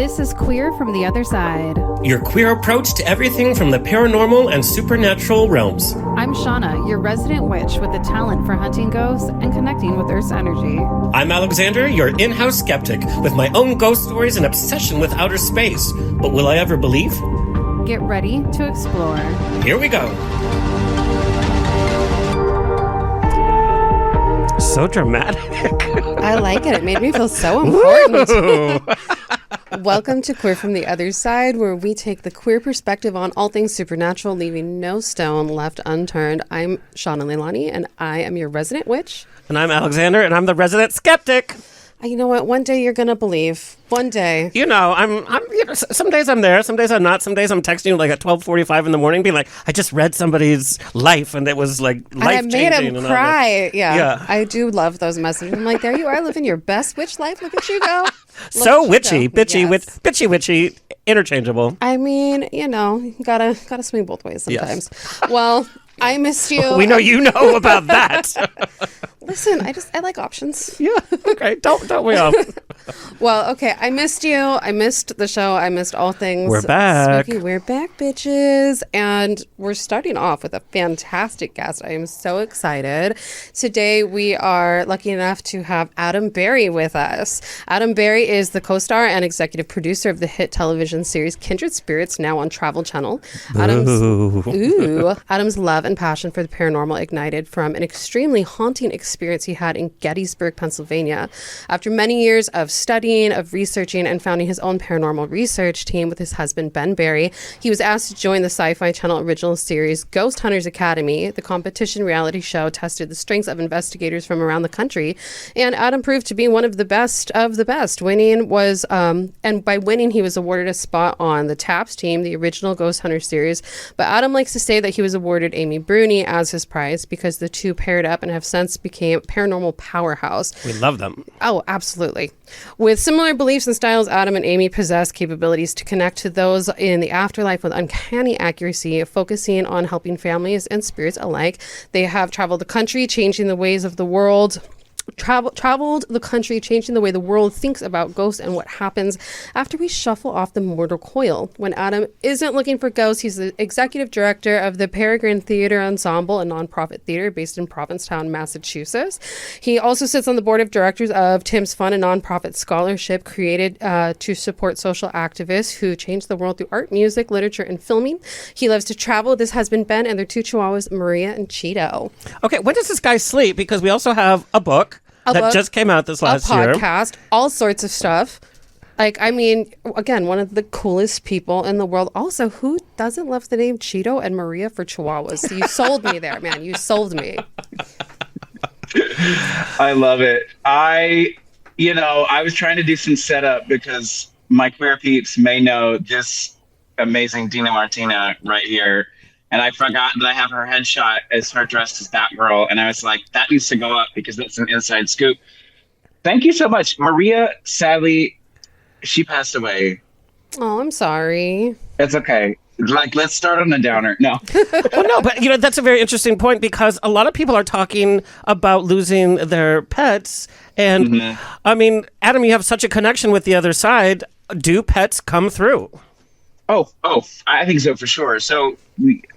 This is Queer from the Other Side. Your queer approach to everything from the paranormal and supernatural realms. I'm Shana, your resident witch with a talent for hunting ghosts and connecting with Earth's energy. I'm Alexander, your in-house skeptic, with my own ghost stories and obsession with outer space. But will I ever believe? Get ready to explore. Here we go. So dramatic. I like it. It made me feel so important. Welcome to Queer from the Other Side, where we take the queer perspective on all things supernatural, leaving no stone left unturned. I'm Shana Leilani, and I am your resident witch. And I'm Alexander, and I'm the resident skeptic. You know what? One day you're going to believe. One day. You know, some days I'm there, some days I'm not. Some days I'm texting you like at 12:45 in the morning, being like, I just read somebody's life, and it was like life-changing. And I made him cry. Yeah. I do love those messages. I'm like, there you are, living your best witch life. Look at you go. So witchy, bitchy, yes. Bitchy, witchy, interchangeable. I mean, you know, gotta swing both ways sometimes. Yes. Well, I missed you. We know you know about that. Listen, I like options. Yeah. Okay. Don't we all? Well, okay. I missed you. I missed the show. I missed all things. We're back. Spooky. We're back, bitches. And we're starting off with a fantastic guest. I am so excited. Today, we are lucky enough to have Adam Berry with us. Adam Berry is the co-star and executive producer of the hit television series Kindred Spirits, now on Travel Channel. Adam's love and passion for the paranormal ignited from an extremely haunting experience he had in Gettysburg, Pennsylvania. After many years of studying, of researching, and founding his own paranormal research team with his husband, Ben Berry, he was asked to join the Sci-Fi Channel original series Ghost Hunters Academy. The competition reality show tested the strengths of investigators from around the country, and Adam proved to be one of the best of the best. Winning was, and by winning, he was awarded a spot on the TAPS team, the original Ghost Hunter series. But Adam likes to say that he was awarded Amy Bruni as his prize because the two paired up and have since became paranormal powerhouse. We love them. Oh, absolutely. With similar beliefs and styles, Adam and Amy possess capabilities to connect to those in the afterlife with uncanny accuracy, focusing on helping families and spirits alike. They have traveled the country, changing the ways of the world. Traveled the country, changing the way the world thinks about ghosts and what happens after we shuffle off the mortal coil. When Adam isn't looking for ghosts, he's the executive director of the Peregrine Theater Ensemble, a nonprofit theater based in Provincetown, Massachusetts. He also sits on the board of directors of Tim's Fund, a nonprofit scholarship created to support social activists who change the world through art, music, literature, and filming. He loves to travel with his husband Ben and their two chihuahuas, Maria and Cheeto. Okay, when does this guy sleep? Because we also have a book. That just came out this last year. A podcast, all sorts of stuff. Like, I mean, again, one of the coolest people in the world. Also, who doesn't love the name Cheeto and Maria for Chihuahuas? You sold me there, man. You sold me. I love it. I was trying to do some setup because my queer peeps may know this amazing Dina Martina right here. And I forgot that I have her headshot as her dressed as Batgirl. And I was like, that needs to go up because that's an inside scoop. Thank you so much. Maria, sadly, she passed away. Oh, I'm sorry. It's okay. Like, let's start on a downer. No. Well, no, but, that's a very interesting point because a lot of people are talking about losing their pets. And, I mean, Adam, you have such a connection with the other side. Do pets come through? Oh, I think so for sure. So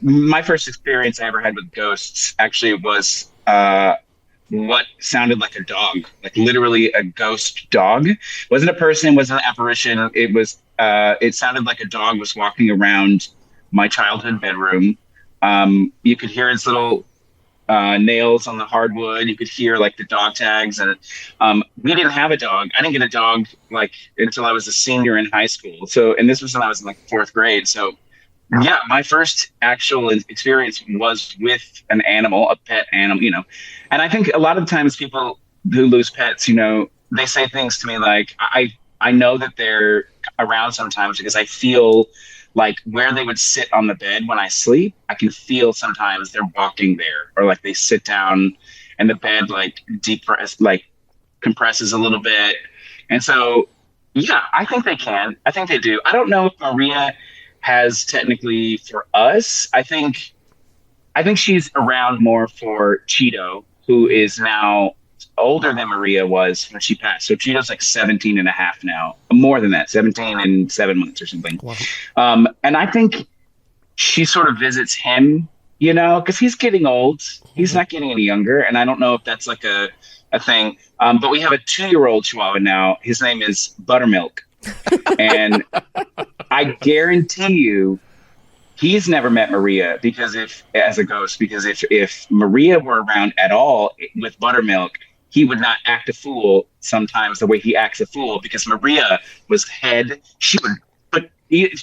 my first experience I ever had with ghosts actually was what sounded like a dog, like literally a ghost dog. It wasn't a person, wasn't an apparition. It sounded like a dog was walking around my childhood bedroom. You could hear its little nails on the hardwood. You could hear like the dog tags, and we didn't have a dog. I didn't get a dog like until I was a senior in high school. So, and this was when I was in like fourth grade. So yeah, my first actual experience was with an animal, a pet animal, and I think a lot of times people who lose pets, they say things to me like, I know that they're around sometimes because I feel like where they would sit on the bed when I sleep, I can feel sometimes they're walking there, or like they sit down and the bed compresses a little bit. And so, yeah, I think they can. I think they do. I don't know if Maria has technically for us. I think she's around more for Cheeto, who is now older than Maria was when she passed. So Cheeto's like 17 and a half now, more than that, 17 and 7 months or something. Wow. And I think she sort of visits him, you know, because he's getting old. He's not getting any younger. And I don't know if that's like a thing. But we have a 2-year-old Chihuahua now. His name is Buttermilk. And I guarantee you, he's never met Maria because if Maria were around at all with Buttermilk, he would not act a fool sometimes the way he acts a fool, because Maria was head. She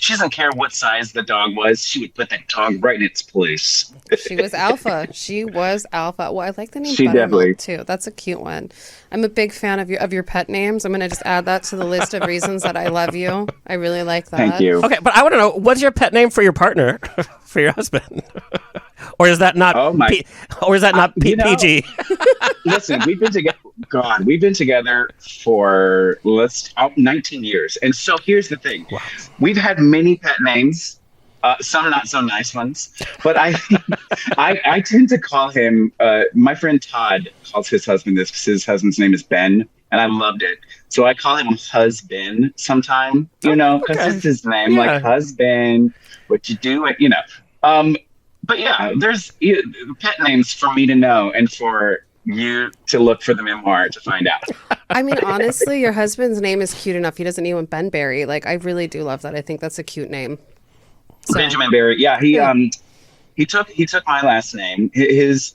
doesn't care what size the dog was. She would put that dog right in its place. She was alpha. She was alpha. Well, I like the name She Buttermilk definitely. too. That's a cute one. I'm a big fan of your pet names. I'm going to just add that to the list of reasons that I love you. I really like that. Thank you. Okay, but I want to know, what's your pet name for your partner, for your husband? Or is that not PG? Listen, we've been together. God, we've been together for 19 years, and so here's the thing: we've had many pet names, some not so nice ones, but I tend to call him. My friend Todd calls his husband this because his husband's name is Ben, and I loved it. So I call him Husband sometime, you know, because it's his name, like husband. What you do, you know. But yeah, there's pet names for me to know and for you to look for the memoir to find out. I mean, honestly, your husband's name is cute enough. He doesn't need one Ben Berry. Like, I really do love that. I think that's a cute name. So. Benjamin Barry. Yeah, he took my last name. His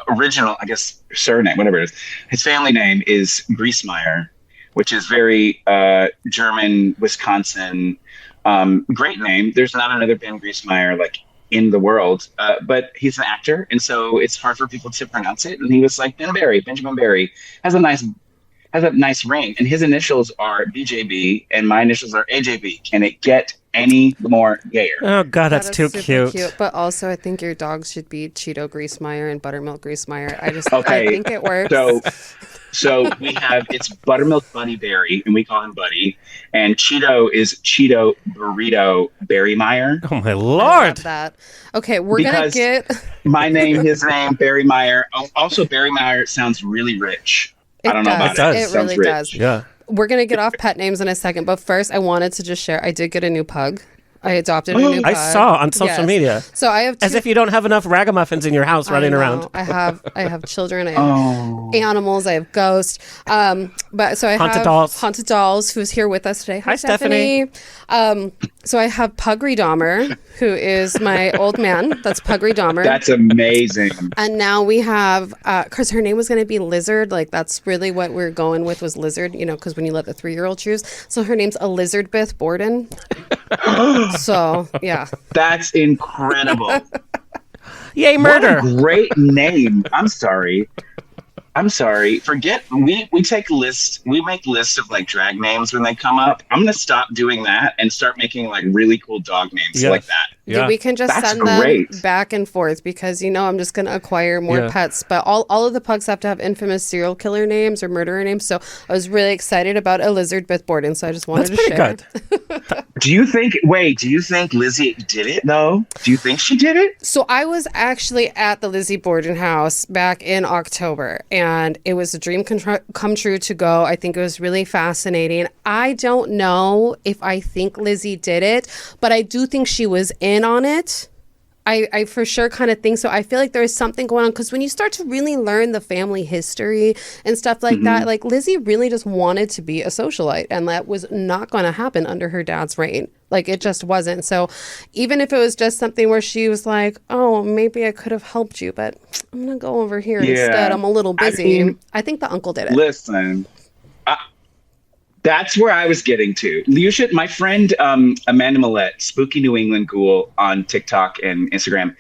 original, I guess, surname, whatever it is. His family name is Griesmeyer, which is very German, Wisconsin. Great name. There's not another Ben Griesmeyer like in the world, but he's an actor, and so it's hard for people to pronounce it. And he was like, Benjamin Barry has a nice ring, and his initials are BJB, and my initials are AJB. Can it get any more gayer? Oh God, that's too cute. But also, I think your dogs should be Cheeto Griesmeyer and Buttermilk Griesmeyer. I think it works. So it's Buttermilk Buddy Berry, and we call him Buddy. And Cheeto is Cheeto Burrito Berrymeyer. Oh my I lord! love that. Okay, we're gonna get my name, his name, Berrymeyer. Also, Berrymeyer sounds really rich. I don't know about it. It really does. Yeah. We're gonna get off pet names in a second, but first, I wanted to just share. I did get a new pug. I adopted a new pug. I saw on social media. So I have as if you don't have enough ragamuffins in your house running around. I have children. I have animals. I have ghosts. But so I have Haunted Dolls, who's here with us today. Hi, Stephanie. So I have Pugry Dahmer, who is my old man. That's Pugry Dahmer. That's amazing. And now we have, because her name was going to be Lizard. Like, that's really what we're going with, was Lizard, you know, because when you let the 3-year-old choose. So her name's Elizabeth Borden. So, yeah. That's incredible. Yay, murder. What a great name. I'm sorry. Forget, we make lists of like drag names when they come up. I'm going to stop doing that and start making like really cool dog names like that. Yeah. We can just send them back and forth because, you know, I'm just going to acquire more pets. But all of the pugs have to have infamous serial killer names or murderer names. So I was really excited about Elizabeth Borden. So I just wanted to share. Good. Do you think Lizzie did it though? Do you think she did it? So I was actually at the Lizzie Borden house back in October, and it was a dream come true to go. I think it was really fascinating. I don't know if I think Lizzie did it, but I do think she was in on it. I for sure kind of think so. I feel like there is something going on because when you start to really learn the family history and stuff like that, like Lizzie really just wanted to be a socialite, and that was not going to happen under her dad's reign. Like, it just wasn't. So even if it was just something where she was like, oh, maybe I could have helped you, but I'm going to go over here instead. I'm a little busy. I think the uncle did it. Listen, that's where I was getting to. You should, my friend Amanda Millette, Spooky New England Ghoul on TikTok and Instagram,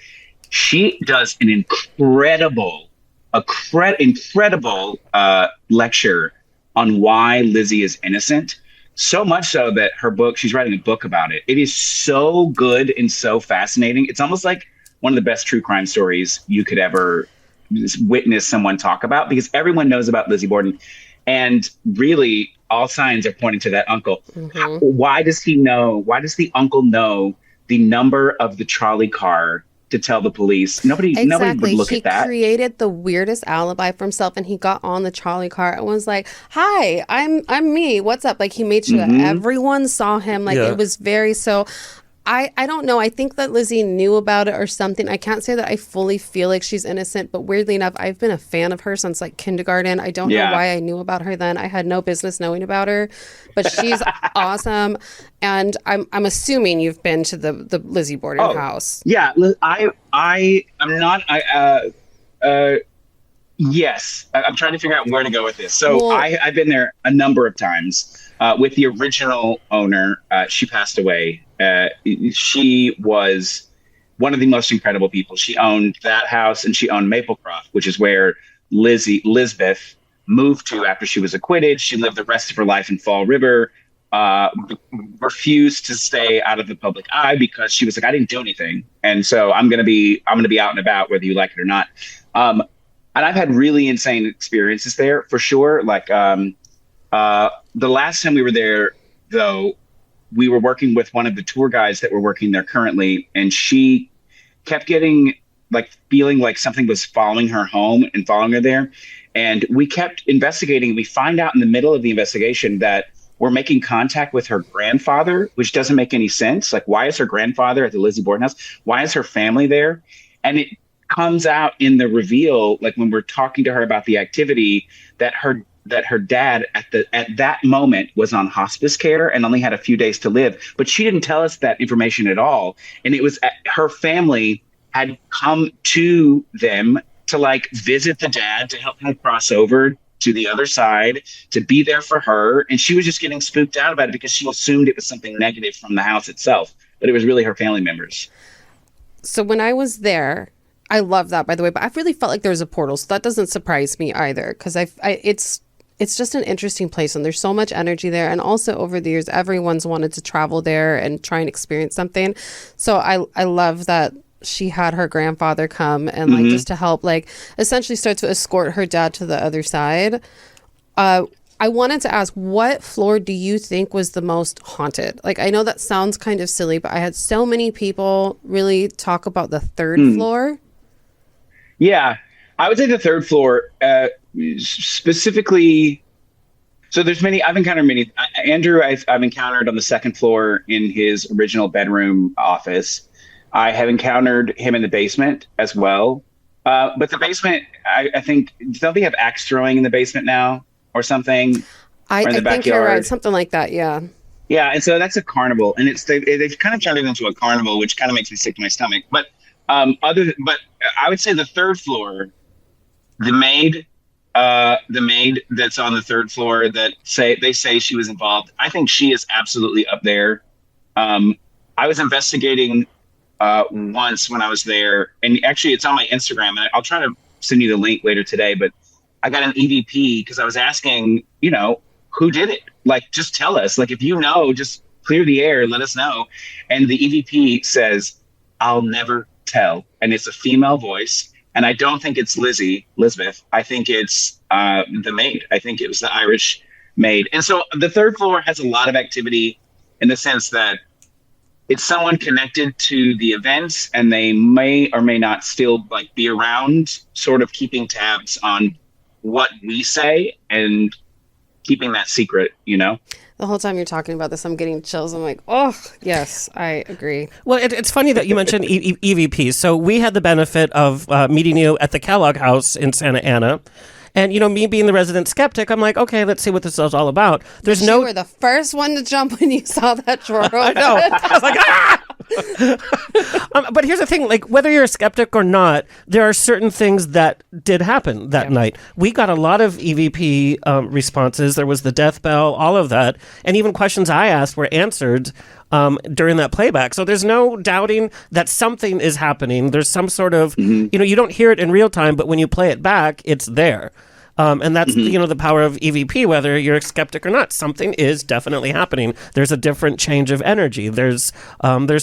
she does an incredible lecture on why Lizzie is innocent. So much so that her book, she's writing a book about it. It is so good and so fascinating. It's almost like one of the best true crime stories you could ever witness someone talk about, because everyone knows about Lizzie Borden. And really, all signs are pointing to that uncle. Why does he know? Why does the uncle know the number of the trolley car to tell the police. Nobody would look at that. He created the weirdest alibi for himself, and he got on the trolley car and was like, "Hi, I'm me. What's up?" Like, he made sure that everyone saw him. Like, it was very so. I don't know. I think that Lizzie knew about it or something. I can't say that I fully feel like she's innocent, but weirdly enough, I've been a fan of her since like kindergarten. I don't know why I knew about her then. I had no business knowing about her, but she's awesome. And I'm assuming you've been to the Lizzie boarding house. Yeah, I am not. Yes, I'm trying to figure out where to go with this. So I've been there a number of times with the original owner. She passed away. She was one of the most incredible people. She owned that house, and she owned Maplecroft, which is where Lisbeth moved to after she was acquitted. She lived the rest of her life in Fall River, refused to stay out of the public eye because she was like, I didn't do anything. And so I'm going to be out and about, whether you like it or not. And I've had really insane experiences there for sure. Like, the last time we were there, though, we were working with one of the tour guides that were working there currently, and she kept getting feeling like something was following her home and following her there. And we kept investigating. We find out in the middle of the investigation that we're making contact with her grandfather, which doesn't make any sense. Like, why is her grandfather at the Lizzie Borden house? Why is her family there? And it comes out in the reveal, like when we're talking to her about the activity, that her dad at that moment was on hospice care and only had a few days to live. But she didn't tell us that information at all. And it was her family had come to them to visit the dad, to help him cross over to the other side, to be there for her. And she was just getting spooked out about it because she assumed it was something negative from the house itself, but it was really her family members. So when I was there, I love that, by the way, but I really felt like there was a portal. So that doesn't surprise me either, because it's just an interesting place, and there's so much energy there. And also over the years, everyone's wanted to travel there and try and experience something. So I love that she had her grandfather come and just to help essentially start to escort her dad to the other side. I wanted to ask, what floor do you think was the most haunted? I know that sounds kind of silly, but I had so many people really talk about the third floor. Yeah, I would say the third floor, specifically. So there's many. I've encountered many. Andrew, I've encountered on the second floor in his original bedroom office. I have encountered him in the basement as well. But the basement, I think, don't they have axe throwing in the basement now or something? I think you're right. Something like that, yeah. Yeah, and so that's a carnival, and they've kind of turned it into a carnival, which kind of makes me sick to my stomach. But I would say the third floor, the maid that's on the third floor that they say she was involved. I think she is absolutely up there. I was investigating once when I was there, and actually it's on my Instagram, and I'll try to send you the link later today, but I got an EVP because I was asking, who did it? Just tell us. If you know, just clear the air, let us know. And the EVP says, I'll never tell. And it's a female voice. And I don't think it's Lisbeth. I think it's the maid. I think it was the Irish maid. And so the third floor has a lot of activity in the sense that it's someone connected to the events, and they may or may not still be around, sort of keeping tabs on what we say and keeping that secret, The whole time you're talking about this, I'm getting chills. I'm like, oh, yes, I agree. Well, it's funny that you mentioned EVPs. So we had the benefit of meeting you at the Kellogg House in Santa Ana. And, me being the resident skeptic, I'm like, okay, let's see what this is all about. You were the first one to jump when you saw that drawer open. I know. I was like, ah! But here's the thing, whether you're a skeptic or not, there are certain things that did happen that night. We got a lot of EVP responses. There was the death bell, all of that. And even questions I asked were answered during that playback. So there's no doubting that something is happening. There's some sort of, you don't hear it in real time, but when you play it back, it's there. And that's, the power of EVP, whether you're a skeptic or not. Something is definitely happening. There's a different change of energy. There's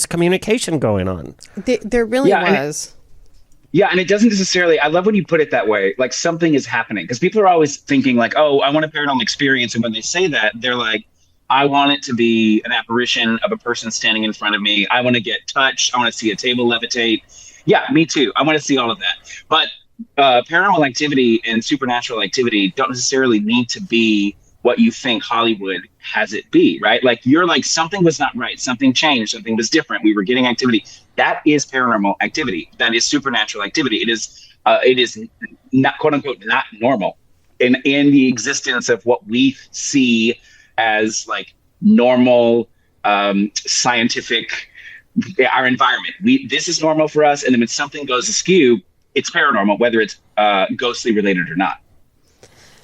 communication going on. There really was. And it doesn't necessarily, I love when you put it that way, something is happening. Because people are always thinking oh, I want a paranormal experience. And when they say that, they're like, I want it to be an apparition of a person standing in front of me. I want to get touched. I want to see a table levitate. Yeah, me too. I want to see all of that. But paranormal activity and supernatural activity don't necessarily need to be what you think Hollywood has it be, right? Like you're like, something was not right, something changed, something was different. We were getting activity. That is paranormal activity. That is supernatural activity. It is not, quote unquote, not normal in the existence of what we see as like normal, scientific, our environment. This is normal for us, and then when something goes askew, it's paranormal, whether it's ghostly related or not.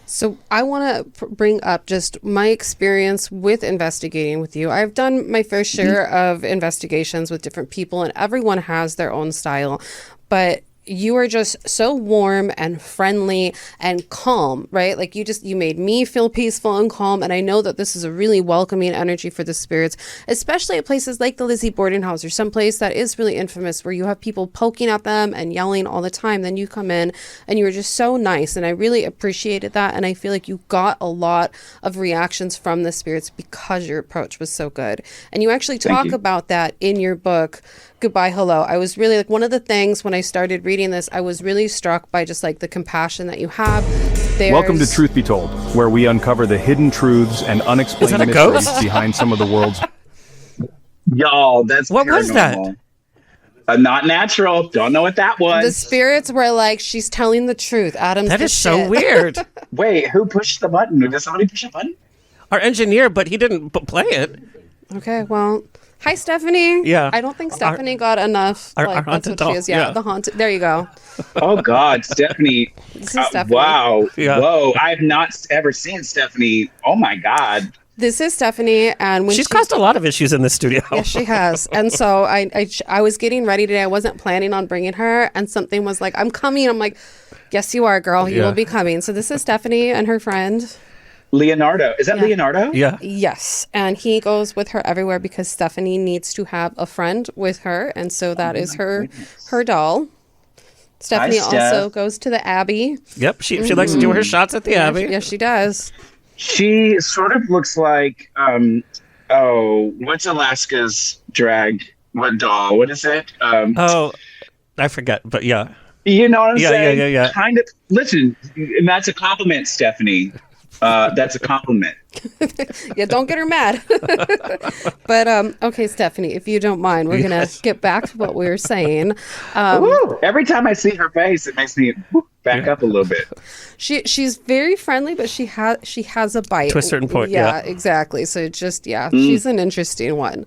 So I want to bring up just my experience with investigating with you. I've done my fair share of investigations with different people, and everyone has their own style, but you are just so warm and friendly and calm, right? Like you made me feel peaceful and calm. And I know that this is a really welcoming energy for the spirits, especially at places like the Lizzie boarding house or someplace that is really infamous where you have people poking at them and yelling all the time. Then you come in and you were just so nice. And I really appreciated that. And I feel like you got a lot of reactions from the spirits because your approach was so good. And you actually talk about that in your book, Goodbye Hello. I was really like, one of the things when I started reading this, I was really struck by just like the compassion that you have. Welcome to Truth Be Told, where we uncover the hidden truths and unexplained mysteries behind some of the world's... Y'all, that's what paranormal. Was that? Not natural. Don't know what that was. The spirits were like, she's telling the truth. Adam's That the is so shit. weird. Wait, who pushed the button? Did somebody push a button? Our engineer, but he didn't play it. Okay, well... Hi, Stephanie. Yeah. I don't think Stephanie got enough. Our Like, haunted that's what she doll. is. Yeah, Yeah. the haunted. There you go. Oh, God, Stephanie. This is Stephanie. Wow. Yeah. Whoa, I've not ever seen Stephanie. Oh, my God. This is Stephanie, and when She's caused a lot of issues in the studio. Yes, she has. And so I was getting ready today. I wasn't planning on bringing her, and something was like, I'm coming. I'm like, yes, you are, girl. You Yeah. will be coming. So this is Stephanie and her friend. Leonardo. Is that Leonardo? Yeah. Yes. And he goes with her everywhere because Stephanie needs to have a friend with her. And so that is her doll. Stephanie also goes to the Abbey. Yep. She likes to do her shots at the Abbey. Yes, she does. She sort of looks like, what's Alaska's drag? What doll? What is it? I forget, but yeah. You know what I'm saying? Yeah. Kind of. Listen, and that's a compliment, Stephanie. That's a compliment. Yeah, don't get her mad. But okay, Stephanie, if you don't mind, we're gonna get back to what we were saying. Every time I see her face, it makes me back up a little bit. She's very friendly, but she has a bite To a certain point. Yeah, exactly. So just she's an interesting one.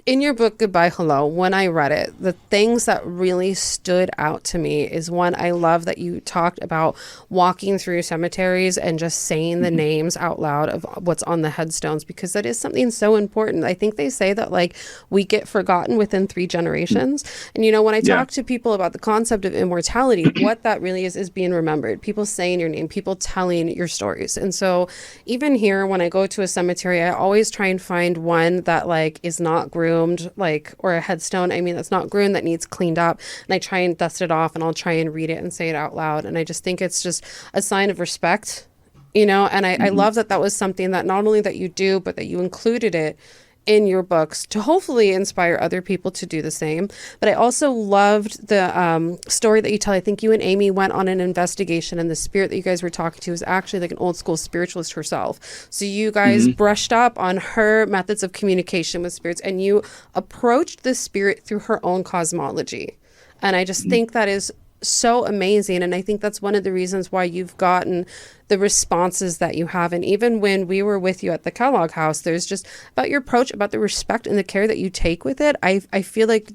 In your book, Goodbye Hello, when I read it, the things that really stood out to me is one, I love that you talked about walking through cemeteries and just saying the names out loud of what's on the headstones, because that is something so important. I think they say that like we get forgotten within 3 generations. And, you know, when I talk to people about the concept of immortality, what that really is being remembered, people saying your name, people telling your stories. And so even here, when I go to a cemetery, I always try and find one that like is not groomed, like, or a headstone, I mean, that's not groomed, that needs cleaned up, and I try and dust it off, and I'll try and read it and say it out loud. And I just think it's just a sign of respect, you know. And I love that was something that not only that you do, but that you included it in your books to hopefully inspire other people to do the same. But I also loved the story that you tell. I think you and Amy went on an investigation, and the spirit that you guys were talking to was actually like an old school spiritualist herself. So you guys brushed up on her methods of communication with spirits, and you approached the spirit through her own cosmology. And I just think that is so amazing. And I think that's one of the reasons why you've gotten the responses that you have. And even when we were with you at the Kellogg house, there's just about your approach, about the respect and the care that you take with it. I feel like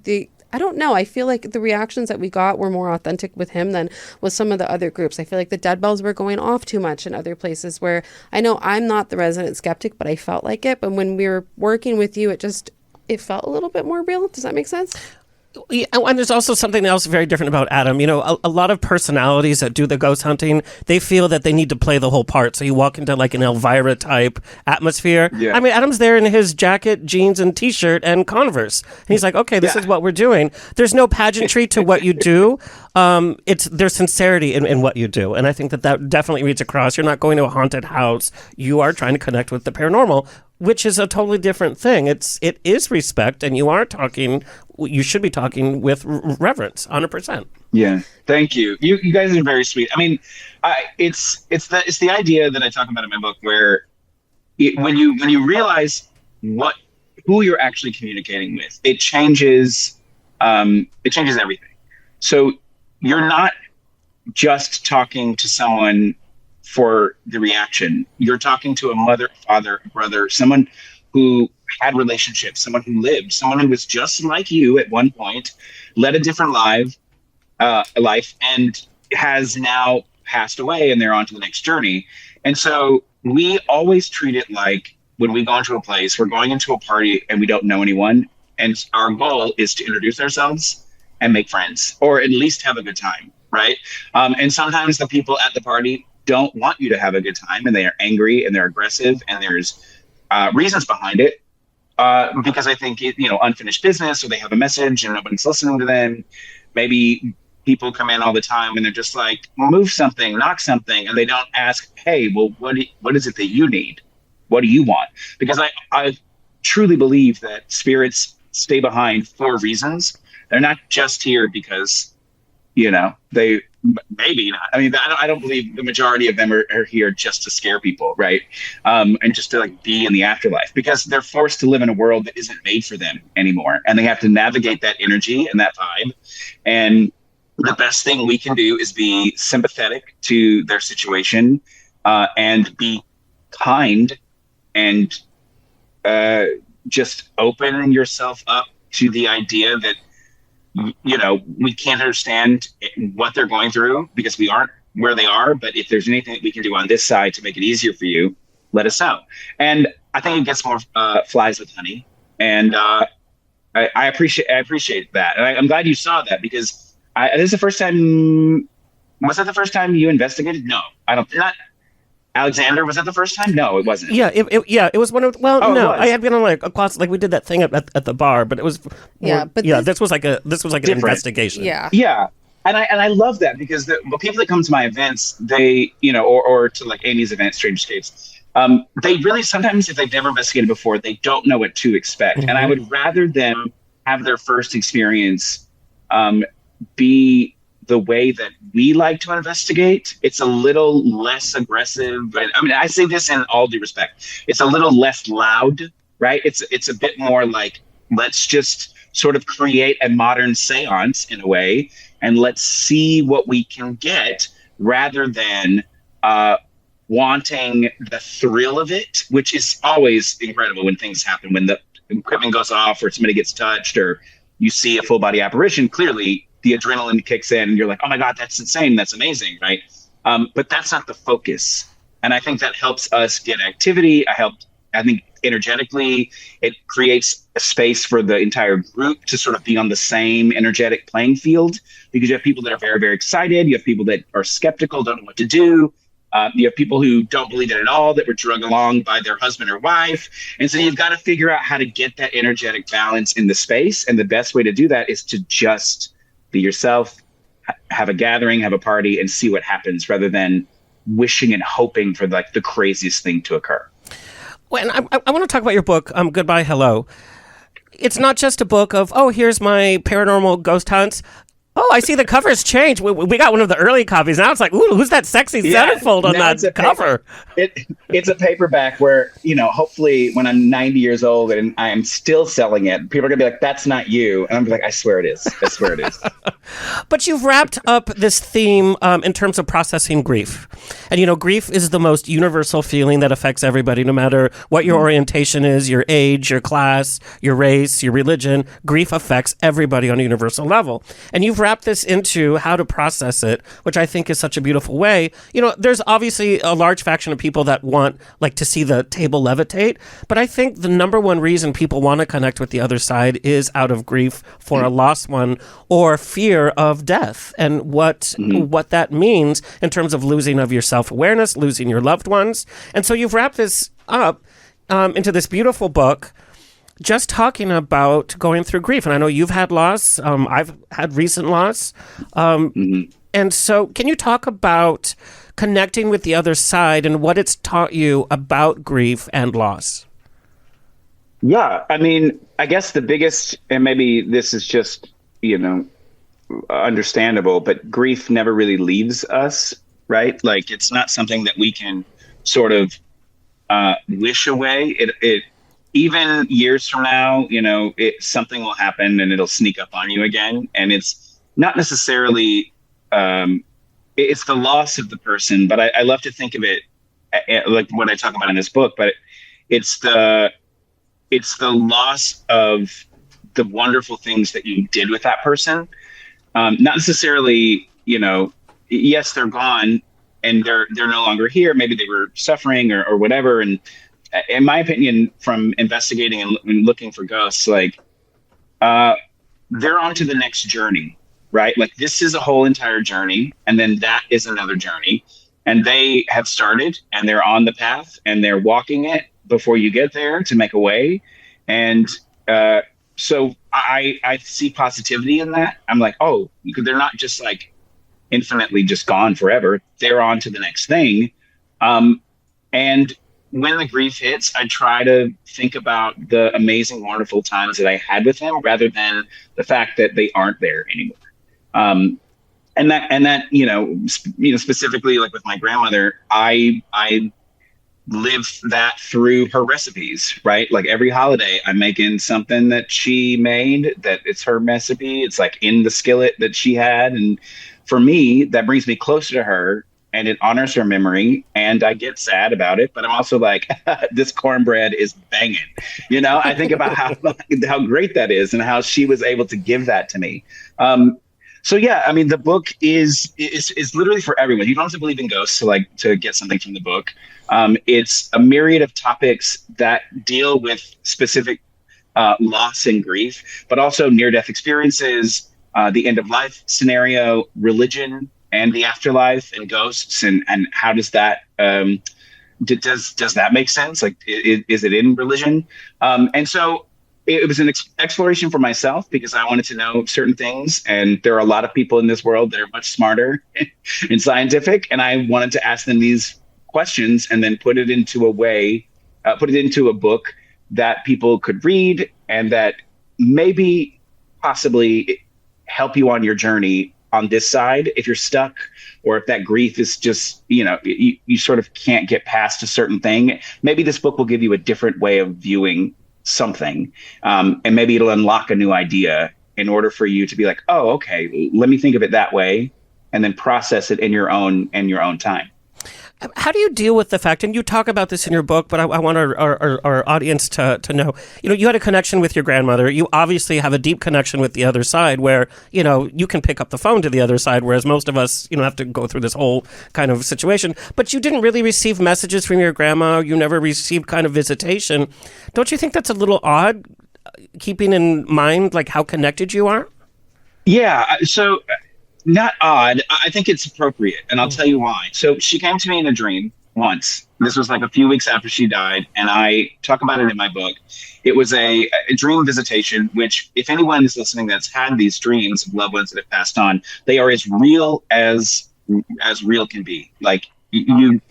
I feel like the reactions that we got were more authentic with him than with some of the other groups. I feel like the dead bells were going off too much in other places where I know I'm not the resident skeptic, but I felt like it. But when we were working with you, it felt a little bit more real. Does that make sense? Yeah, and there's also something else very different about Adam. You know, a lot of personalities that do the ghost hunting, they feel that they need to play the whole part. So you walk into like an Elvira type atmosphere. Yeah. I mean, Adam's there in his jacket, jeans, and T-shirt and Converse. And he's like, okay, this is what we're doing. There's no pageantry to what you do. There's sincerity in what you do. And I think that definitely reads across. You're not going to a haunted house. You are trying to connect with the paranormal. which is a totally different thing. It is respect, and you should be talking with reverence, 100%. Yeah, thank you. You guys are very sweet. I mean, it's the idea that I talk about in my book, where when you realize who you're actually communicating with, it changes everything. So you're not just talking to someone for the reaction. You're talking to a mother, father, brother, someone who had relationships, someone who lived, someone who was just like you at one point, led a different life, and has now passed away, and they're on to the next journey. And so we always treat it like, when we go into a place, we're going into a party and we don't know anyone, and our goal is to introduce ourselves and make friends, or at least have a good time, right? And sometimes the people at the party don't want you to have a good time, and they are angry and they're aggressive, and there's reasons behind it, because I think unfinished business, or they have a message and nobody's listening to them. Maybe people come in all the time and they're just like, move something, knock something, and they don't ask, hey, well, what is it that you need? What do you want? Because I truly believe that spirits stay behind for reasons. They're not just here because, they maybe not. I mean, I don't believe the majority of them are here just to scare people, right? And just to be in the afterlife, because they're forced to live in a world that isn't made for them anymore. And they have to navigate that energy and that vibe. And the best thing we can do is be sympathetic to their situation, and be kind, and just open yourself up to the idea that we can't understand what they're going through because we aren't where they are. But if there's anything that we can do on this side to make it easier for you, let us know. And I think it gets more flies with honey. And I appreciate that. And I'm glad you saw that, because this is the first time. Was that the first time you investigated? No, I don't. Not Alexander. Was that the first time? No, it wasn't. Yeah, it was one of. Well, Oh, no, it was. I had been on a class, we did that thing at the bar, but it was. This was like an Different. investigation. Yeah. Yeah. And I love that, because the people that come to my events, they, or to Amy's event, Strangerscapes, they really, sometimes if they've never investigated before, they don't know what to expect. Mm-hmm. And I would rather them have their first experience be the way that we like to investigate. It's a little less aggressive, but I say this in all due respect. It's a little less loud, right? It's a bit more like, let's just sort of create a modern seance in a way, and let's see what we can get, rather than wanting the thrill of it, which is always incredible when things happen, when the equipment goes off, or somebody gets touched, or you see a full body apparition. Clearly the adrenaline kicks in and you're like, oh my God, that's insane. That's amazing. Right. But that's not the focus. And I think that helps us get activity. I think energetically, it creates a space for the entire group to sort of be on the same energetic playing field, because you have people that are very, very excited. You have people that are skeptical, don't know what to do. You have people who don't believe it at all, that were drug along by their husband or wife. And so you've got to figure out how to get that energetic balance in the space. And the best way to do that is to just be yourself, have a gathering, have a party, and see what happens, rather than wishing and hoping for the craziest thing to occur. Well, and I want to talk about your book, Goodbye, Hello. It's not just a book of, here's my paranormal ghost hunts. Oh, I see the cover's changed. We got one of the early copies. Now it's like, ooh, who's that sexy centerfold on that cover? It's a paperback where, hopefully when I'm 90 years old and I am still selling it, people are going to be like, that's not you. And I'm like, I swear it is. I swear it is. But you've wrapped up this theme in terms of processing grief. And, grief is the most universal feeling that affects everybody, no matter what your orientation is, your age, your class, your race, your religion. Grief affects everybody on a universal level. And you've wrap this into how to process it, which I think is such a beautiful way. There's obviously a large faction of people that want to see the table levitate, but I think the number one reason people want to connect with the other side is out of grief for a lost one, or fear of death, and what that means in terms of losing of your self-awareness, losing your loved ones. And so you've wrapped this up into this beautiful book, just talking about going through grief. And I know you've had loss. I've had recent loss. And so can you talk about connecting with the other side and what it's taught you about grief and loss? Yeah, I mean, I guess the biggest, and maybe this is just, understandable, but grief never really leaves us, right? Like it's not something that we can sort of wish away. It even years from now, something will happen and it'll sneak up on you again, and it's not necessarily it's the loss of the person, but I love to think of it like what I talk about in this book, but it's the loss of the wonderful things that you did with that person. Not necessarily, yes, they're gone and they're no longer here. Maybe they were suffering or whatever. And in my opinion, from investigating and looking for ghosts, like they're on to the next journey, right? Like this is a whole entire journey, and then that is another journey. And they have started and they're on the path and they're walking it before you get there to make a way. And so I see positivity in that. I'm like, oh, they're not just like infinitely just gone forever. They're on to the next thing. And when the grief hits, I try to think about the amazing, wonderful times that I had with him rather than the fact that they aren't there anymore. And that specifically like with my grandmother, I live that through her recipes, right? Like every holiday I'm making something that she made, that it's her recipe. It's like in the skillet that she had. And for me, that brings me closer to her and it honors her memory. And I get sad about it, but I'm also like, this cornbread is banging. I think about how great that is and how she was able to give that to me. So yeah, I mean, the book is literally for everyone. You don't have to believe in ghosts to get something from the book. It's a myriad of topics that deal with specific loss and grief, but also near-death experiences, the end-of-life scenario, religion, and the afterlife, and ghosts, and how does that does that make sense? Like, is it in religion? And so it was an exploration for myself because I wanted to know certain things. And there are a lot of people in this world that are much smarter and scientific. And I wanted to ask them these questions and then put it into a book that people could read and that maybe possibly help you on your journey on this side. If you're stuck or if that grief is just, you sort of can't get past a certain thing, maybe this book will give you a different way of viewing something, and maybe it'll unlock a new idea in order for you to be like, oh, okay, let me think of it that way, and then process it in your own time. How do you deal with the fact, and you talk about this in your book, but I want our audience to know, you had a connection with your grandmother. You obviously have a deep connection with the other side where, you can pick up the phone to the other side, whereas most of us, have to go through this whole kind of situation. But you didn't really receive messages from your grandma. You never received kind of visitation. Don't you think that's a little odd, keeping in mind, like, how connected you are? Yeah, so... Not odd. I think it's appropriate, and I'll tell you why. So she came to me in a dream once. This was like a few weeks after she died, and I talk about it in my book. It was a dream visitation, which if anyone is listening that's had these dreams of loved ones that have passed on, they are as real as real can be. Like you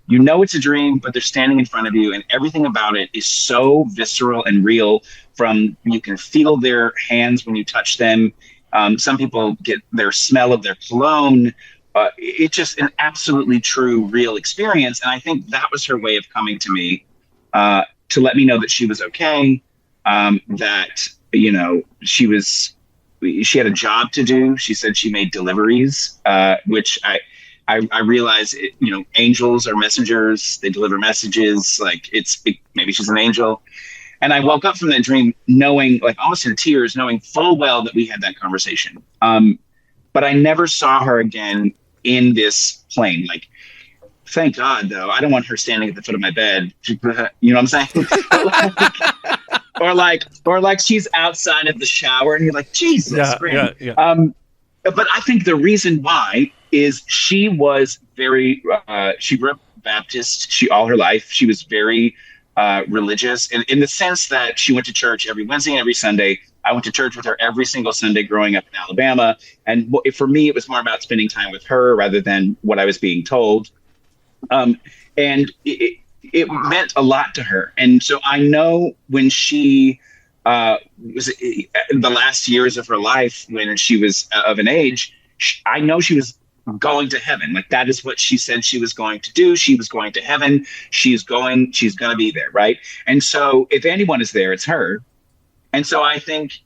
it's a dream, but they're standing in front of you, and everything about it is so visceral and real. From you can feel their hands when you touch them. Some people get their smell of their cologne. It's just an absolutely true, real experience. And I think that was her way of coming to me to let me know that she was okay, that, she had a job to do. She said she made deliveries, which I realize, angels are messengers. They deliver messages. Like maybe she's an angel. And I woke up from that dream knowing, like almost in tears, knowing full well that we had that conversation. But I never saw her again in this plane. Like, thank God, though. I don't want her standing at the foot of my bed. You know what I'm saying? or like she's outside of the shower and you're like, Jesus. Yeah. But I think the reason why is she was very, she grew up Baptist all her life. She was very religious in the sense that she went to church every Wednesday and every Sunday. I went to church with her every single Sunday growing up in Alabama. And for me, it was more about spending time with her rather than what I was being told. And it meant a lot to her. And so I know when she was the last years of her life, when she was of an age, I know she was going to heaven. Like, that is what she said she was going to do. She was going to heaven. She's going to be there. Right. And so if anyone is there, it's her. And so I think,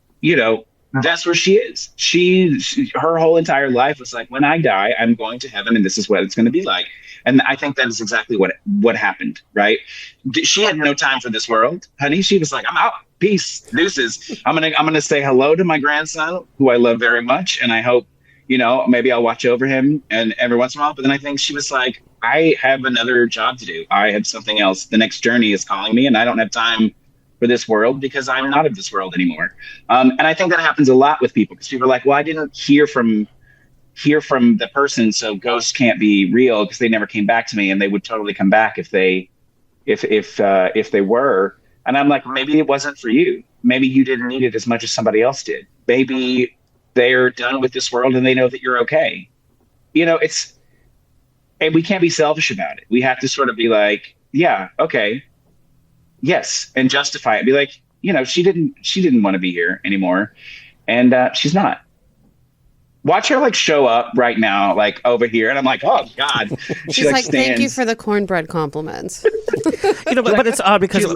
that's where she is. Her whole entire life was like, when I die, I'm going to heaven, and this is what it's going to be like. And I think that is exactly what happened, right? She had no time for this world, honey. She was like, I'm out. Peace, deuces. I'm gonna say hello to my grandson, who I love very much, and I hope, maybe I'll watch over him and every once in a while. But then I think she was like, I have another job to do. I have something else. The next journey is calling me, and I don't have time for this world because I'm not of this world anymore. And I think that happens a lot with people, because people are like, well, I didn't hear from the person, so ghosts can't be real because they never came back to me, and they would totally come back if they were. And I'm like, maybe it wasn't for you. Maybe you didn't need it as much as somebody else did. Maybe they're done with this world and they know that you're okay. And we can't be selfish about it. We have to sort of be like, yeah, okay, yes, and justify it. Be like, she didn't want to be here anymore, and she's not. Watch her show up right now, over here, and I'm like, oh God. She's like, thank you for the cornbread compliments. But it's odd because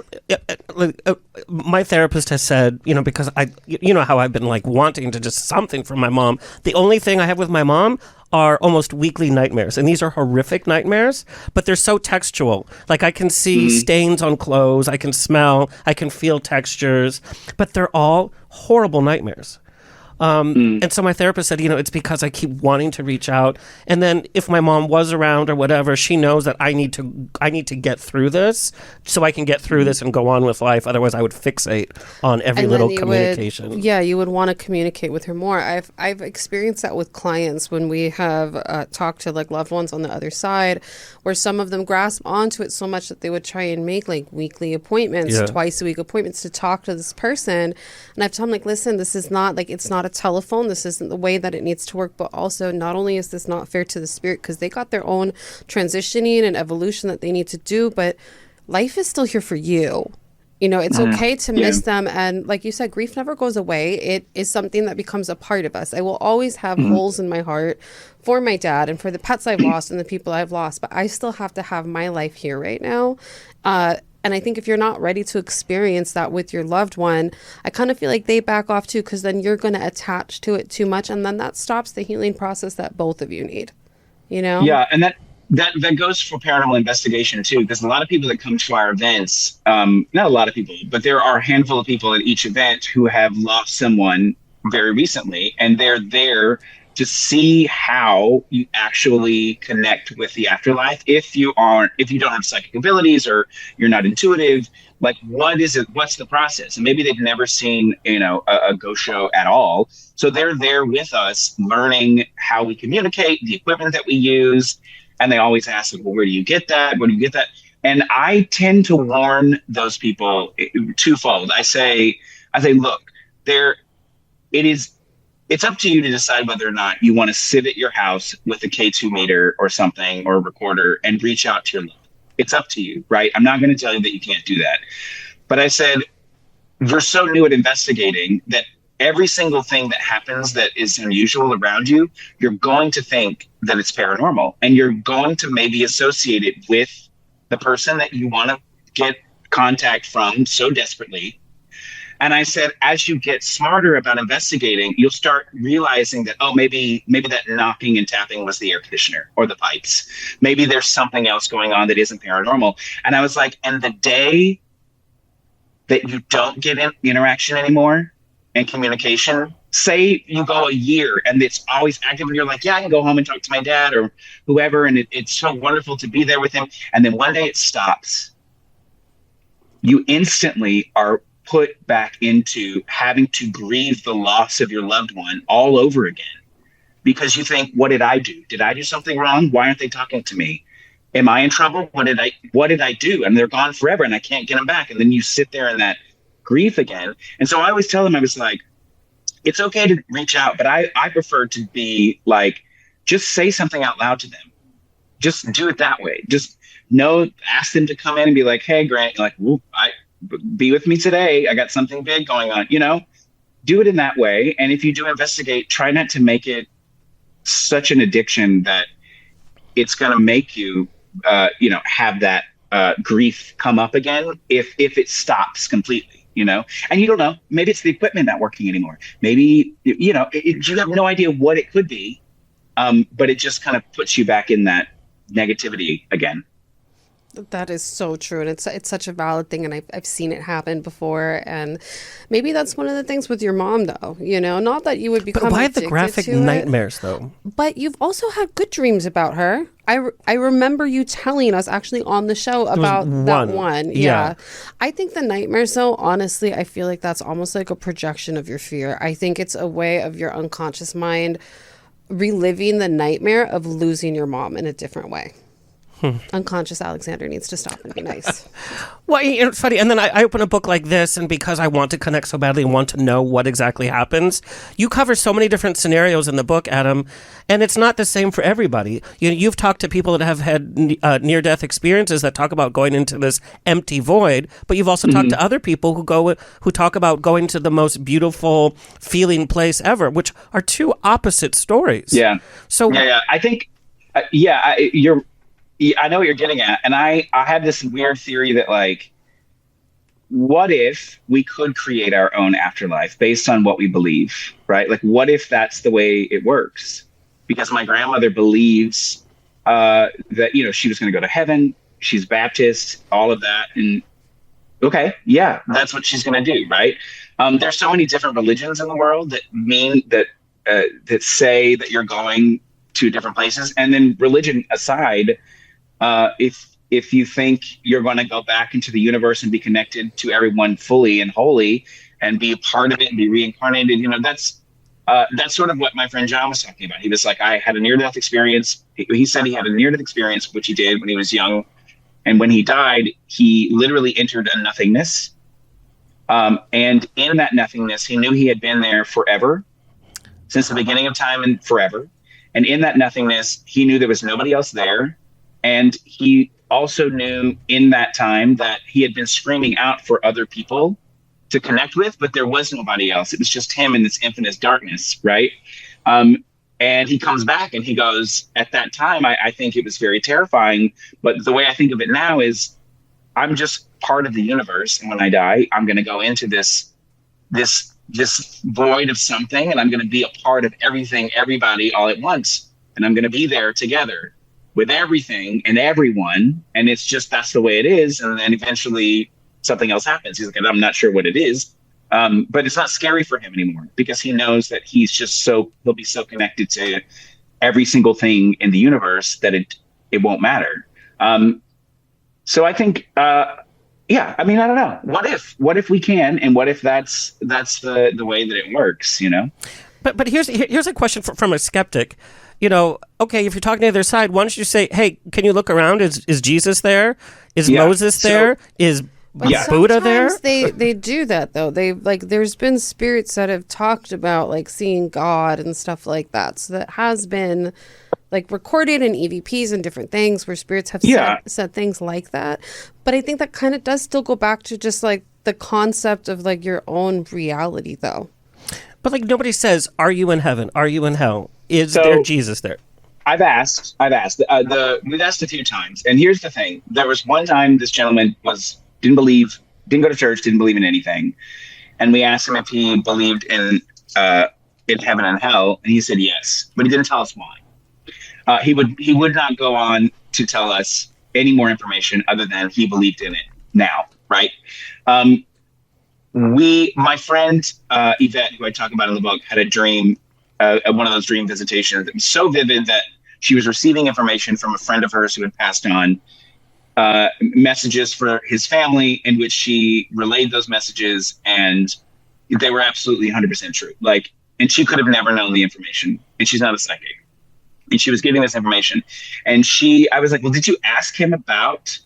my therapist has said, because how I've been wanting to just something from my mom. The only thing I have with my mom are almost weekly nightmares, and these are horrific nightmares, but they're so textual. I can see stains on clothes, I can smell, I can feel textures, but they're all horrible nightmares. And so my therapist said, it's because I keep wanting to reach out. And then if my mom was around or whatever, she knows that I need to get through this so I can get through this and go on with life. Otherwise, I would fixate on every little communication. You would want to communicate with her more. I've experienced that with clients when we have talked to loved ones on the other side, where some of them grasp onto it so much that they would try and make weekly appointments, twice a week appointments to talk to this person. And I've told them listen, this is not it's not a telephone. This isn't the way that it needs to work. But also, not only is this not fair to the spirit because they got their own transitioning and evolution that they need to do, but life is still here for you. It's okay to miss them. And like you said, grief never goes away. It is something that becomes a part of us. I will always have holes in my heart for my dad and for the pets I've lost and the people I've lost, but I still have to have my life here right now. And I think if you're not ready to experience that with your loved one, I kind of feel like they back off too, because then you're going to attach to it too much. And then that stops the healing process that both of you need, Yeah. And that goes for paranormal investigation too, because a lot of people that come to our events, not a lot of people, but there are a handful of people at each event who have lost someone very recently, and they're there to see how you actually connect with the afterlife. If you don't have psychic abilities or you're not intuitive, what is it? What's the process? And maybe they've never seen, a ghost show at all. So they're there with us learning how we communicate, the equipment that we use. And they always ask, well, where do you get that? Where do you get that? And I tend to warn those people twofold. I say, look, it's up to you to decide whether or not you want to sit at your house with a K2 meter or something, or a recorder, and reach out to your love. It's up to you, right? I'm not going to tell you that you can't do that. But I said, you're so new at investigating that every single thing that happens that is unusual around you, you're going to think that it's paranormal, and you're going to maybe associate it with the person that you want to get contact from so desperately. And I said, as you get smarter about investigating, you'll start realizing that, maybe that knocking and tapping was the air conditioner or the pipes. Maybe there's something else going on that isn't paranormal. And I was like, and the day that you don't get interaction anymore and communication, say you go a year and it's always active and you're like, yeah, I can go home and talk to my dad or whoever, and it's so wonderful to be there with him. And then one day it stops. You instantly are put back into having to grieve the loss of your loved one all over again, because you think, what did I do? Did I do something wrong? Why aren't they talking to me? Am I in trouble? What did I do? And they're gone forever and I can't get them back. And then you sit there in that grief again. And so I always tell them, I was like, it's okay to reach out, but I prefer to be like, just say something out loud to them. Just do it that way. Just no, ask them to come in and be like, hey, Grant, like, be with me today. I got something big going on, do it in that way. And if you do investigate, try not to make it such an addiction that it's going to make you, have that grief come up again if it stops completely, and you don't know, maybe it's the equipment not working anymore. Maybe, you have no idea what it could be. But it just kind of puts you back in that negativity again. That is so true, and it's such a valid thing, and I've seen it happen before, and maybe that's one of the things with your mom, though. Not that you would become. But why addicted the graphic to nightmares, though? But you've also had good dreams about her. I remember you telling us actually on the show about that one. Yeah. I think the nightmares, though, honestly, I feel like that's almost like a projection of your fear. I think it's a way of your unconscious mind reliving the nightmare of losing your mom in a different way. Unconscious Alexander needs to stop and be nice. Well, it's funny. And then I open a book like this, and because I want to connect so badly and want to know what exactly happens, you cover so many different scenarios in the book, Adam, and it's not the same for everybody. You've talked to people that have had near-death experiences that talk about going into this empty void, but you've also talked to other people who talk about going to the most beautiful feeling place ever, which are two opposite stories. Yeah. So I think, I know what you're getting at. And I have this weird theory that, like, what if we could create our own afterlife based on what we believe, right? Like, what if that's the way it works? Because my grandmother believes that, she was going to go to heaven. She's Baptist, all of that. And okay, yeah, that's what she's going to do, right? There's so many different religions in the world that mean that say that you're going to different places. And then religion aside, if you think you're going to go back into the universe and be connected to everyone fully and wholly and be a part of it and be reincarnated, that's sort of what my friend John was talking about. He was like, I had a near-death experience. He said he had a near-death experience, which he did when he was young. And when he died, he literally entered a nothingness. And in that nothingness, he knew he had been there forever, since the beginning of time and forever. And in that nothingness, he knew there was nobody else there. And he also knew in that time that he had been screaming out for other people to connect with, but there was nobody else. It was just him in this infinite darkness, right? And he comes back and he goes, at that time, I think it was very terrifying. But the way I think of it now is I'm just part of the universe. And when I die, I'm going to go into this void of something, and I'm going to be a part of everything, everybody all at once. And I'm going to be there together with everything and everyone. And it's just, that's the way it is. And then eventually something else happens. He's like, I'm not sure what it is. But it's not scary for him anymore because he knows that he'll be so connected to every single thing in the universe that it won't matter. So I think, I don't know. What if we can, and what if that's the way that it works, But here's a question from a skeptic. Okay, if you're talking to the other side, why don't you say, hey, can you look around? Is Jesus there? Is Moses there? Is Buddha there? They do that, though. There's been spirits that have talked about seeing God and stuff like that. So that has been recorded in EVPs and different things where spirits have said things like that. But I think that kind of does still go back to just the concept of your own reality, though. But nobody says, are you in heaven? Are you in hell? Is there Jesus there? I've asked. We've asked a few times. And here's the thing. There was one time this gentleman didn't go to church, didn't believe in anything. And we asked him if he believed in heaven and hell. And he said yes, but he didn't tell us why. He would not go on to tell us any more information other than he believed in it now, right? My friend Yvette, who I talk about in the book, had a dream, one of those dream visitations that was so vivid that she was receiving information from a friend of hers who had passed on, messages for his family, in which she relayed those messages, and they were absolutely 100% true. And she could have never known the information, and she's not a psychic. And she was giving this information, and I was like, well, did you ask him about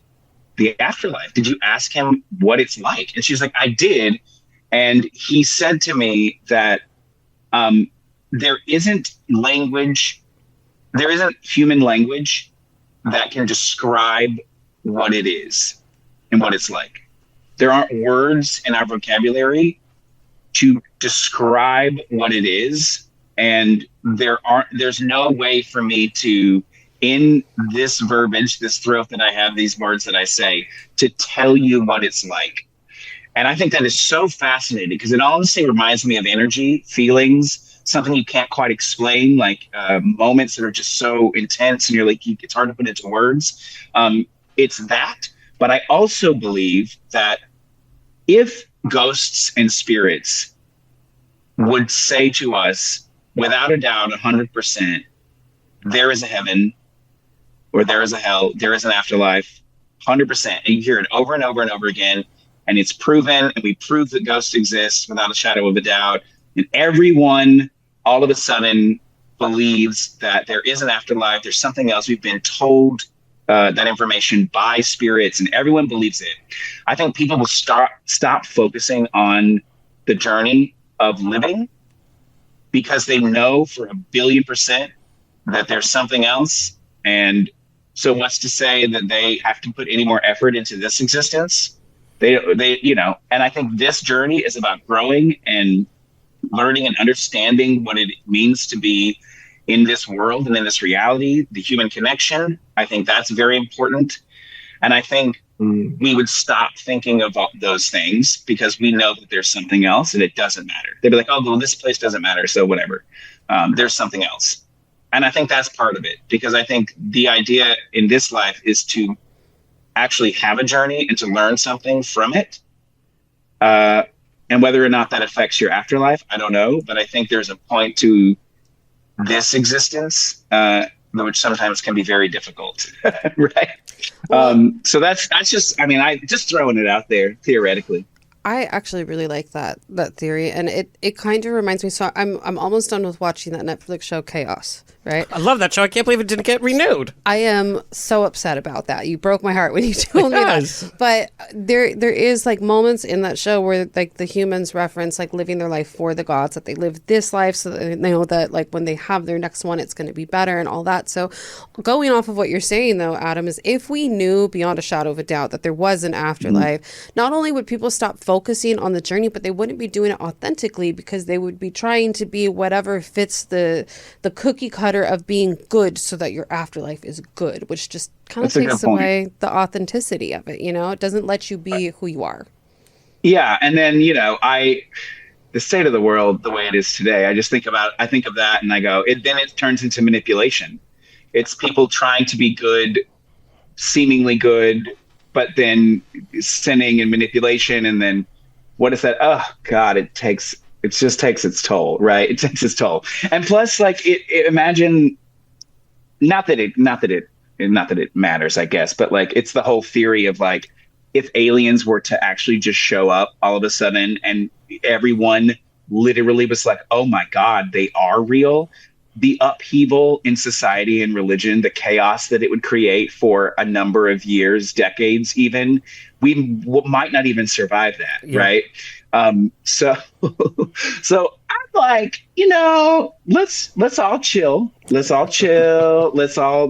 the afterlife? Did you ask him what it's like? And she's like, I did. And he said to me that there isn't human language that can describe what it is and what it's like. There aren't words in our vocabulary to describe what it is. And there's no way for me to, in this verbiage, this throat that I have, these words that I say, to tell you what it's like. And I think that is so fascinating because it honestly reminds me of energy, feelings, something you can't quite explain, like moments that are just so intense and you're like, it's hard to put into words. It's that. But I also believe that if ghosts and spirits would say to us, without a doubt, 100%, there is a heaven or there is a hell, there is an afterlife, 100%. And you hear it over and over and over again. And it's proven, and we prove that ghosts exist without a shadow of a doubt. And everyone all of a sudden believes that there is an afterlife. There's something else. We've been told that information by spirits, and everyone believes it. I think people will stop focusing on the journey of living because they know for 1,000,000,000% that there's something else. And so what's to say that they have to put any more effort into this existence? They, and I think this journey is about growing and learning and understanding what it means to be in this world and in this reality, the human connection. I think that's very important. And I think we would stop thinking of those things because we know that there's something else and it doesn't matter. They'd be like, oh, well, this place doesn't matter, so whatever. There's something else. And I think that's part of it, because I think the idea in this life is to actually have a journey and to learn something from it. And whether or not that affects your afterlife, I don't know. But I think there's a point to this existence, which sometimes can be very difficult, right? So that's just, I just throwing it out there theoretically. I actually really like that theory, and it kind of reminds me. So I'm almost done with watching that Netflix show Chaos, right? I love that show. I can't believe it didn't get renewed. I am so upset about that. You broke my heart when you told me that. But there is like moments in that show where like the humans reference like living their life for the gods, that they live this life so that they know that like when they have their next one, it's going to be better and all that. So going off of what you're saying though, Adam, is if we knew beyond a shadow of a doubt that there was an afterlife, not only would people stop focusing on the journey, but they wouldn't be doing it authentically because they would be trying to be whatever fits the cookie cutter of being good so that your afterlife is good, which just kind of takes away the authenticity of it. It doesn't let you be who you are. Yeah. And then, the state of the world, the way it is today, I think of that and I go, then it turns into manipulation. It's people trying to be good, seemingly good, but then sinning and manipulation. And then what is that? Oh God, it just takes its toll, right? It takes its toll. And plus like imagine, not that it matters, I guess, but like, it's the whole theory of like, if aliens were to actually just show up all of a sudden and everyone literally was like, oh my God, they are real. The upheaval in society and religion, the chaos that it would create for a number of years, decades even, we might not even survive that, right? So I'm like, let's all chill. Let's all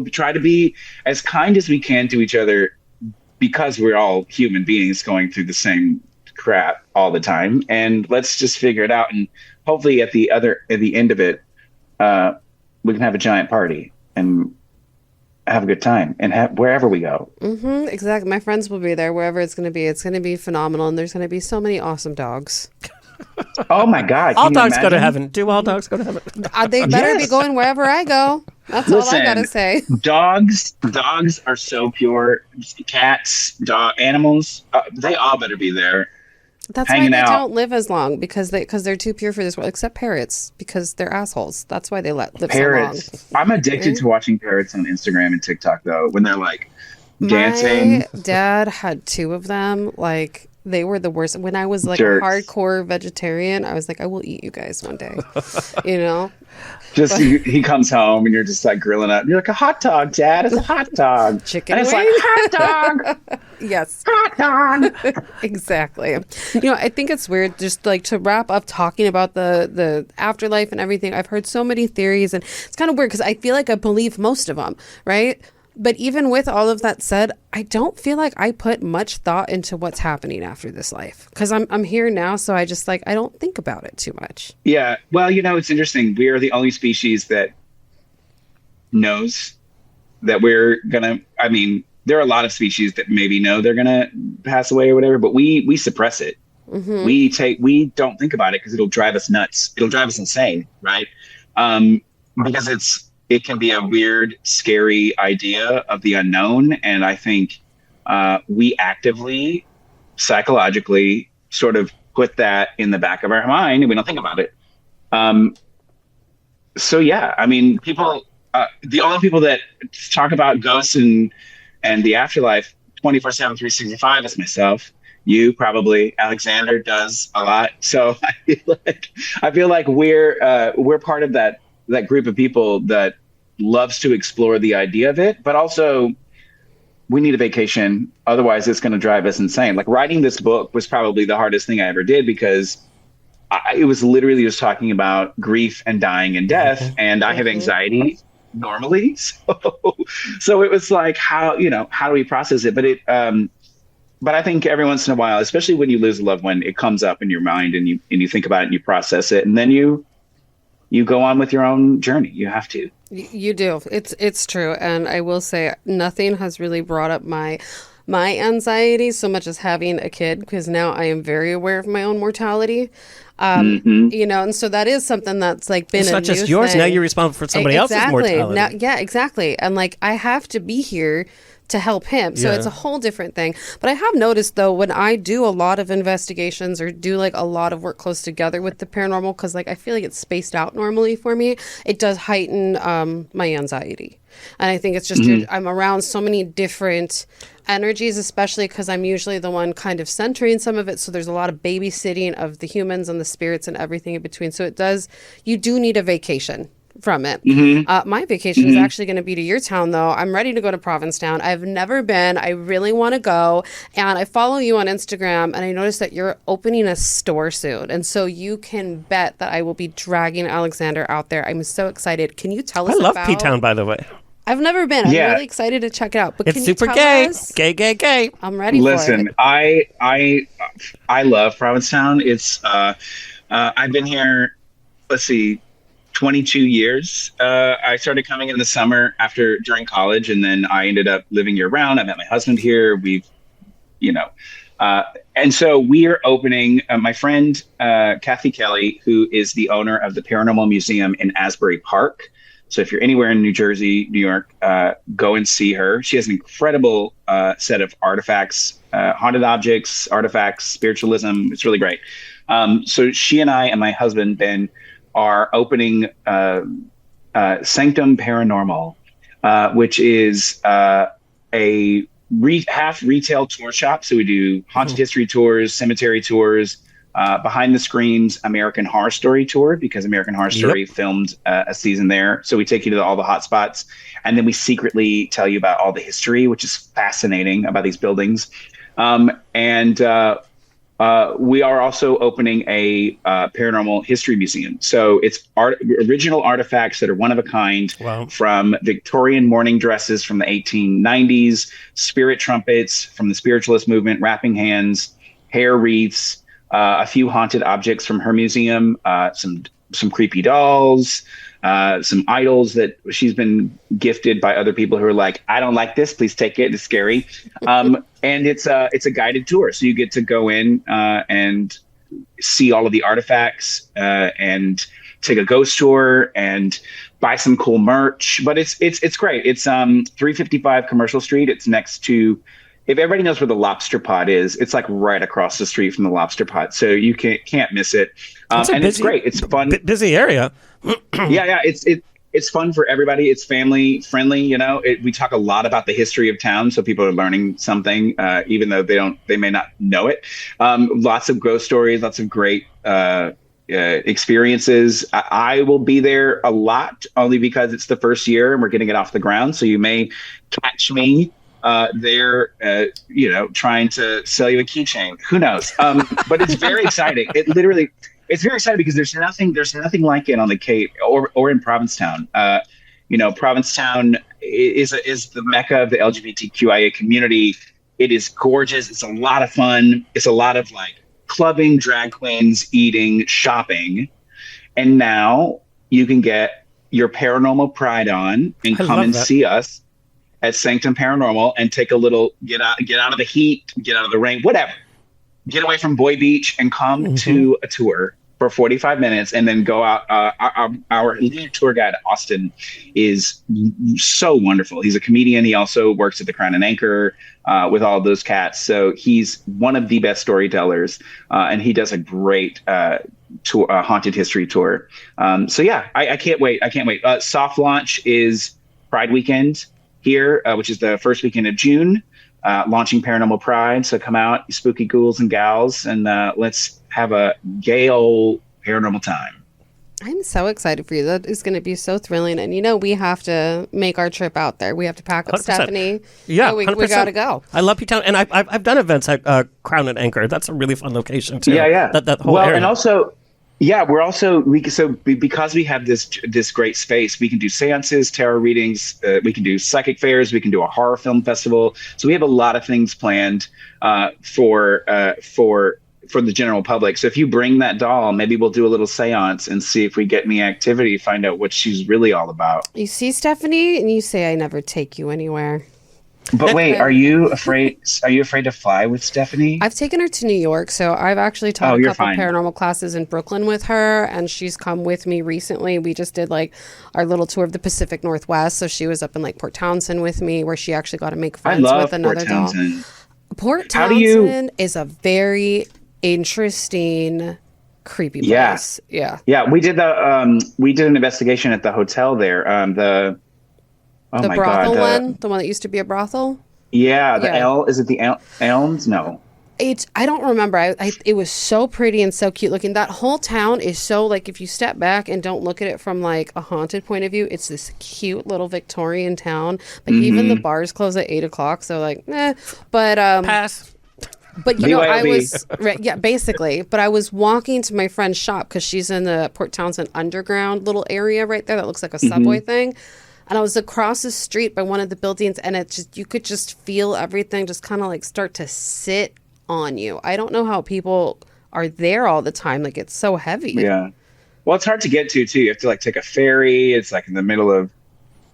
try to be as kind as we can to each other, because we're all human beings going through the same crap all the time. And let's just figure it out. And hopefully at the end of it, we can have a giant party and have a good time and wherever we go. Mm-hmm, exactly. My friends will be there wherever it's going to be. It's going to be phenomenal. And there's going to be so many awesome dogs. Oh my God. All dogs go to heaven. Do all dogs go to heaven? They better be going wherever I go. That's all I got to say. Dogs are so pure. Cats, animals, they all better be there. That's why they don't live as long, because they're too pure for this world, except parrots, because they're assholes. That's why they live parrots. So long. I'm addicted to watching parrots on Instagram and TikTok, though, when they're like dancing. My dad had 2 of them. Like, they were the worst. When I was like Jerks. a hardcore vegetarian, I was like, I will eat you guys one day. Just he comes home and you're just like grilling up. You're like, a hot dog, Dad. It's a hot dog. Chicken and wings. It's like, hot dog. Yes. Hot dog. Exactly. I think it's weird just like to wrap up talking about the afterlife and everything. I've heard so many theories, and it's kind of weird because I feel like I believe most of them, right? But even with all of that said, I don't feel like I put much thought into what's happening after this life, because I'm here now. So I just I don't think about it too much. Yeah. Well, it's interesting. We are the only species that knows that we're gonna. I mean, there are a lot of species that maybe know they're gonna pass away or whatever, but we suppress it. Mm-hmm. We don't think about it because it'll drive us nuts. It'll drive us insane, right? Because it can be a weird, scary idea of the unknown. And I think we actively, psychologically sort of put that in the back of our mind and we don't think about it. So, yeah, I mean, the only people that talk about ghosts and the afterlife 24/7, 365 is myself. You probably, Alexander does a lot. So I feel like we're part of that group of people that loves to explore the idea of it, but also we need a vacation. Otherwise it's going to drive us insane. Like writing this book was probably the hardest thing I ever did because it was literally just talking about grief and dying and death. And I have anxiety normally. So it was like, how do we process it? But I think every once in a while, especially when you lose a loved one, it comes up in your mind and you think about it and you process it. And then you go on with your own journey. You have to. You do. It's true. And I will say nothing has really brought up my anxiety so much as having a kid, because now I am very aware of my own mortality. And so that is something that's been it's not just yours. thing. Now you're responsible for somebody else's mortality. Now, yeah, exactly. And I have to be here to help him. So it's a whole different thing. But I have noticed, though, when I do a lot of investigations or do a lot of work close together with the paranormal, because I feel like it's spaced out normally for me, it does heighten my anxiety. And I think it's just I'm around so many different energies, especially because I'm usually the one kind of centering some of it. So there's a lot of babysitting of the humans and the spirits and everything in between. So you do need a vacation from it. My vacation is actually going to be to your town, though. I'm ready to go to Provincetown. I've never been. I really want to go. And I follow you on Instagram, and I noticed that you're opening a store soon. And so you can bet that I will be dragging Alexander out there. I'm so excited. Can you tell us about... I love P-Town, by the way. I've never been. I'm really excited to check it out. But it's can super you tell us? Gay. I'm ready for it. Listen, I love Provincetown. It's I've been here, let's see, 22 years. I started coming in the summer during college, and then I ended up living year round. I met my husband here. And so we are opening, my friend, Kathy Kelly, who is the owner of the Paranormal Museum in Asbury Park. So if you're anywhere in New Jersey, New York, go and see her. She has an incredible set of artifacts, haunted objects, artifacts, spiritualism. It's really great. So she and I and my husband, Ben, are opening Sanctum Paranormal, which is a half retail tour shop. So we do haunted history tours, cemetery tours, behind the screens American Horror Story tour, because American Horror Story filmed a season there. So we take you to all the hot spots, and then we secretly tell you about all the history, which is fascinating about these buildings. We are also opening a paranormal history museum. So it's original artifacts that are one of a kind from Victorian mourning dresses from the 1890s, spirit trumpets from the spiritualist movement, wrapping hands, hair wreaths, a few haunted objects from her museum, some creepy dolls, some idols that she's been gifted by other people who are like, I don't like this, please take it, it's scary. And it's a guided tour. So you get to go in and see all of the artifacts and take a ghost tour and buy some cool merch. But it's great. It's 355 Commercial Street. It's next to, if everybody knows where the Lobster Pot is, it's like right across the street from the Lobster Pot. So you can't miss it. It's great. It's fun. Busy area. Yeah. It's fun for everybody. It's family friendly. We talk a lot about the history of town, so people are learning something, even though they may not know it. Lots of ghost stories, lots of great experiences. I will be there a lot, only because it's the first year and we're getting it off the ground. So you may catch me there, trying to sell you a keychain. Who knows? But it's very exciting. It's very exciting because there's nothing like it on the Cape or in Provincetown. Provincetown is the mecca of the LGBTQIA community. It is gorgeous. It's a lot of fun. It's a lot of like clubbing, drag queens, eating, shopping. And now you can get your paranormal pride on and come and see us at Sanctum Paranormal and take a little get out of the heat, get out of the rain, whatever. Get away from Boy Beach and come to a tour for 45 minutes and then go out. Our lead tour guide, Austin, is so wonderful. He's a comedian. He also works at the Crown and Anchor with all of those cats. So he's one of the best storytellers, and he does a great tour, haunted history tour. So yeah, I can't wait. Soft launch is Pride Weekend here, which is the first weekend of June, launching Paranormal Pride. So come out, you spooky ghouls and gals, and let's have a gay old paranormal time. I'm so excited for you. That is going to be so thrilling. And we have to make our trip out there. We have to pack up 100%. Stephanie. Yeah, we got to go. I love P-Town, and I've done events at Crown and Anchor. That's a really fun location too. Yeah. That whole area. And also, because we have this great space, we can do seances, tarot readings, we can do psychic fairs, we can do a horror film festival. So we have a lot of things planned for the general public. So if you bring that doll, maybe we'll do a little seance and see if we get any activity, find out what she's really all about. You see Stephanie and you say, I never take you anywhere. But wait, are you afraid to fly with Stephanie? I've taken her to New York, so I've actually taught a couple paranormal classes in Brooklyn with her, and she's come with me recently. We just did like our little tour of the Pacific Northwest, so she was up in like Port Townsend with me, where she actually got to make friends with another doll. Port Townsend is a very interesting, creepy place. Yeah. We did an investigation at the hotel there. The brothel one, the one that used to be a brothel. Yeah, is it the Elms? No. I don't remember. It was so pretty and so cute looking. That whole town is so, like, if you step back and don't look at it from like a haunted point of view, it's this cute little Victorian town. Like even the bars close at 8:00, so like, But pass. But I was basically. But I was walking to my friend's shop because she's in the Port Townsend underground little area right there that looks like a subway thing. And I was across the street by one of the buildings, and you could just feel everything just kind of like start to sit on you. I don't know how people are there all the time. Like, it's so heavy. Yeah. Well, it's hard to get to too. You have to like take a ferry. It's like in the middle of,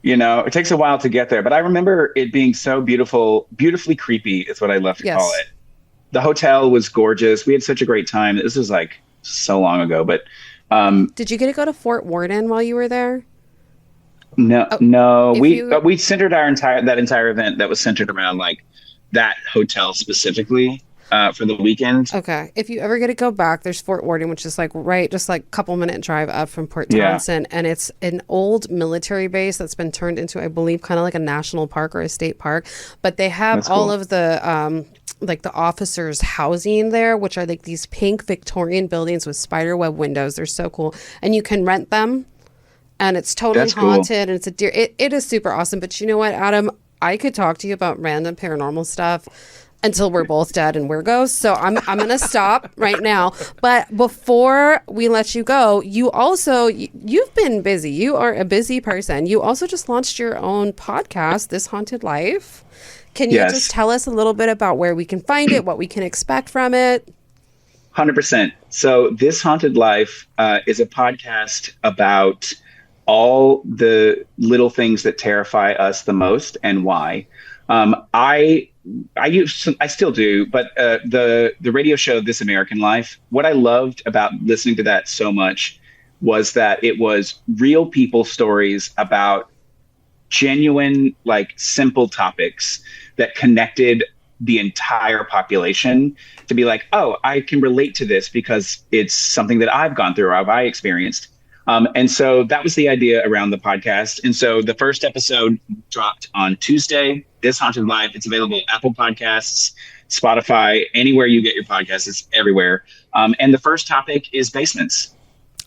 it takes a while to get there. But I remember it being so beautifully creepy is what I love to call it. The hotel was gorgeous. We had such a great time. This was like so long ago, but did you get to go to Fort Worden while you were there? No. We centered that entire event that was centered around like that hotel specifically for the weekend. Okay. If you ever get to go back, there's Fort Worden, which is like just like a couple minute drive up from Port Townsend. And it's an old military base that's been turned into, I believe, kind of like a national park or a state park. But they have all of the like the officers' housing there, which are like these pink Victorian buildings with spiderweb windows. They're so cool. And you can rent them. And it's totally haunted, and it's a deer. It is super awesome. But you know what, Adam? I could talk to you about random paranormal stuff until we're both dead and we're ghosts. So I'm gonna stop right now. But before we let you go, you've been busy. You are a busy person. You also just launched your own podcast, This Haunted Life. Can you just tell us a little bit about where we can find it, what we can expect from it? 100%. So This Haunted Life is a podcast about all the little things that terrify us the most and why. I still do, but the radio show This American Life, what I loved about listening to that so much was that it was real people stories about genuine, like simple topics that connected the entire population to be like, oh, I can relate to this because it's something that I've gone through or I experienced. And so that was the idea around the podcast. And so the first episode dropped on Tuesday, This Haunted Life. It's available on Apple Podcasts, Spotify, anywhere you get your podcasts. It's everywhere. And the first topic is basements.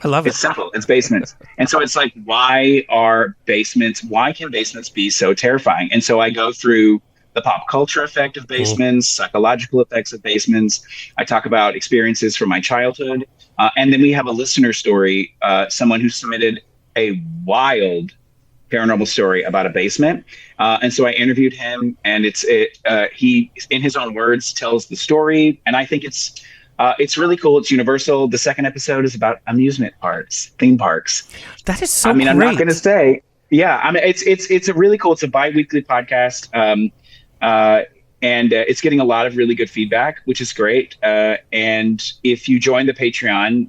I love it. It's simple. It's basements. And so it's like, why can basements be so terrifying? And so I go through the pop culture effect of basements, psychological effects of basements. I talk about experiences from my childhood. And then we have a listener story, someone who submitted a wild paranormal story about a basement. And so I interviewed him, and he, in his own words, tells the story. And I think it's really cool. It's universal. The second episode is about amusement parks, theme parks. That is so great. I'm not going to say, it's a really cool. It's a bi-weekly podcast. And it's getting a lot of really good feedback, which is great. And if you join the Patreon,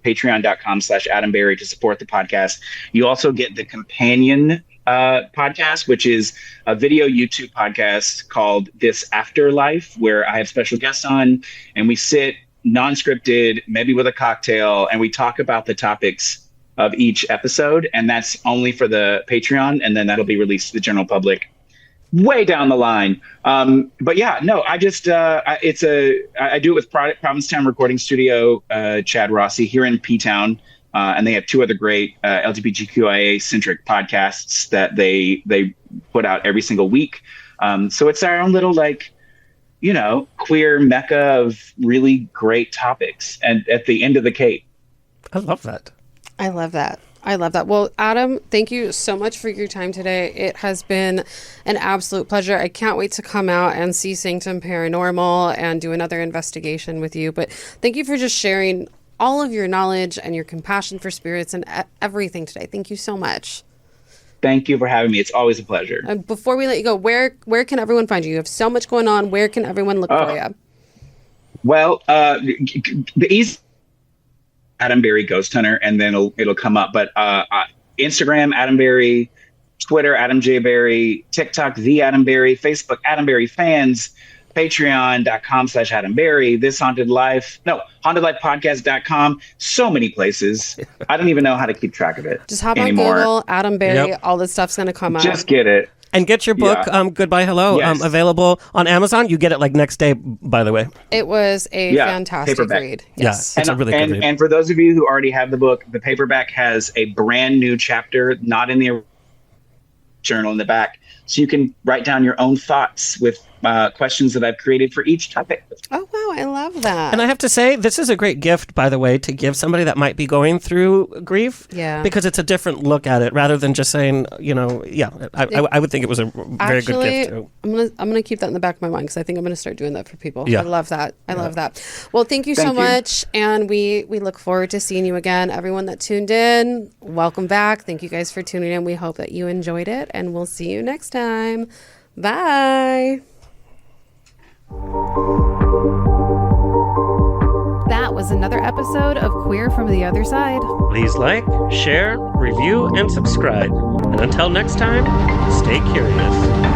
patreon.com/AdamBerry to support the podcast, you also get the companion podcast, which is a video YouTube podcast called This Afterlife, where I have special guests on, and we sit non-scripted, maybe with a cocktail, and we talk about the topics of each episode. And that's only for the Patreon, and then that'll be released to the general public way down the line. But yeah, no, I do it with Provincetown Recording Studio, Chad Rossi here in P-Town. And they have two other great LGBTQIA centric podcasts that they put out every single week. So it's our own little, queer mecca of really great topics and at the end of the Cape. I love that. I love that. Well, Adam, thank you so much for your time today. It has been an absolute pleasure. I can't wait to come out and see Sanctum Paranormal and do another investigation with you. But thank you for just sharing all of your knowledge and your compassion for spirits and everything today. Thank you so much. Thank you for having me. It's always a pleasure. And before we let you go, where can everyone find you? You have so much going on. Where can everyone look for you? Well, the easy Adam Berry Ghost Hunter, and then it'll come up. But Instagram, Adam Berry, Twitter, Adam J. Berry, TikTok, The Adam Berry, Facebook, Adam Berry Fans, patreon.com/Adam Berry, hauntedlifepodcast.com. So many places. I don't even know how to keep track of it. Just hop anymore. on Google, Adam Berry, all this stuff's going to come up. Just get it. And get your book, Goodbye Hello, Yes. Available on Amazon. You get it next day, by the way. It was a fantastic paperback. read. Yes. It's a really good read. And for those of you who already have the book, the paperback has a brand new chapter, not in the journal in the back. So you can write down your own thoughts with questions that I've created for each topic. Oh, wow. I love that. And I have to say, this is a great gift, by the way, to give somebody that might be going through grief. Yeah. Because it's a different look at it rather than just saying, I would think it was a very good gift too. I'm gonna keep that in the back of my mind because I think I'm gonna start doing that for people. Yeah. I love that. I love that. Well, thank you so much. And we look forward to seeing you again. Everyone that tuned in, welcome back. Thank you guys for tuning in. We hope that you enjoyed it, and we'll see you next time. Bye. That was another episode of Queer from the Other Side. Please like, share, review, and subscribe. And until next time, stay curious.